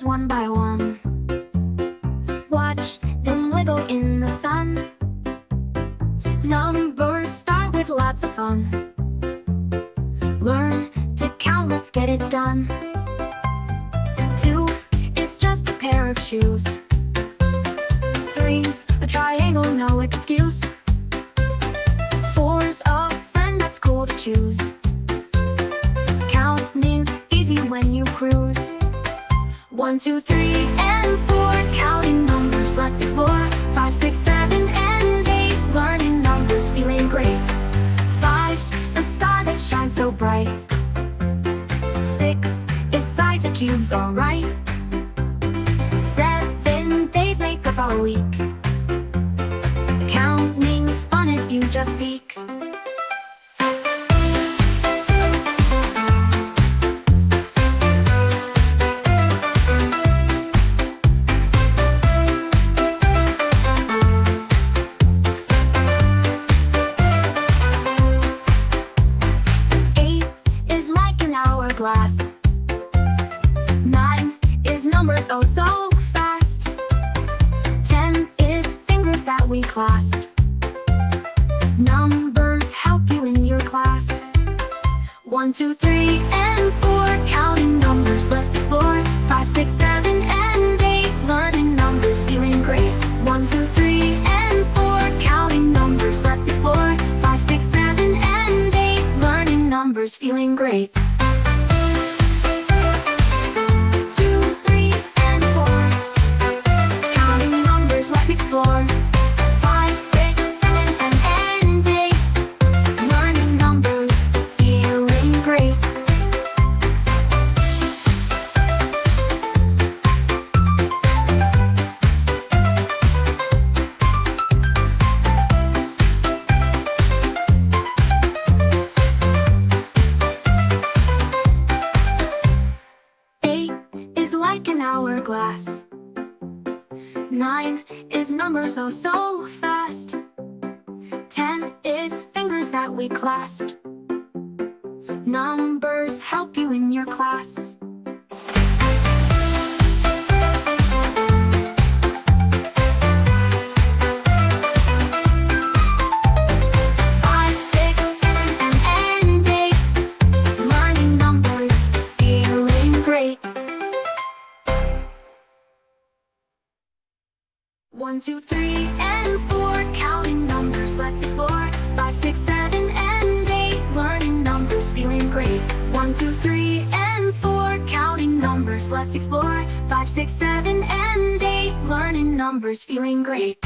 numbers one by one. Watch them wiggle in the sun. Numbers start with lots of fun. Learn to count, let's get it done. 2 is just a pair of shoes. 3's a triangle, no excuse. 4's a friend, that's cool to choose. Counting's easy when you cruise. 1, 2, 3, and 4, counting numbers, let's explore. 5, 6, 7, and 8, learning numbers, feeling great. 5's a star that shines so bright. 6 is sides of cubes, alright. 7 days make up our week. Counting's fun if you just peek. 8 is like an hourglass. 9 is numbers oh so fast. 10 is fingers that we clasped. Numbers help you in your class. 1, 2, 3, and 4, counting numbers, let's explore. 5, 6, 7, and 8, learning numbers, feeling great. 1, 2, 3, and 4, counting numbers, let's explore. 5, 6, 7, and 8, learning numbers, feeling great. 2, 3, and 4, counting numbers, let's explore. 5, 6, 7, and 8, learning numbers, feeling great. 8 is like an hourglass. 9 is numbers oh so fast. 10 is fingers that we clasped. Numbers help you in your class. 5, 6, 7, and 8, learning numbers, feeling great. 1, 2, 3, and 4, counting numbers, let's explore. 5, 6, 7, and 8, learning numbers, feeling great. 1, 2, 3, and 4, counting numbers, let's explore. 5, 6, 7, and 8, learning numbers, feeling great.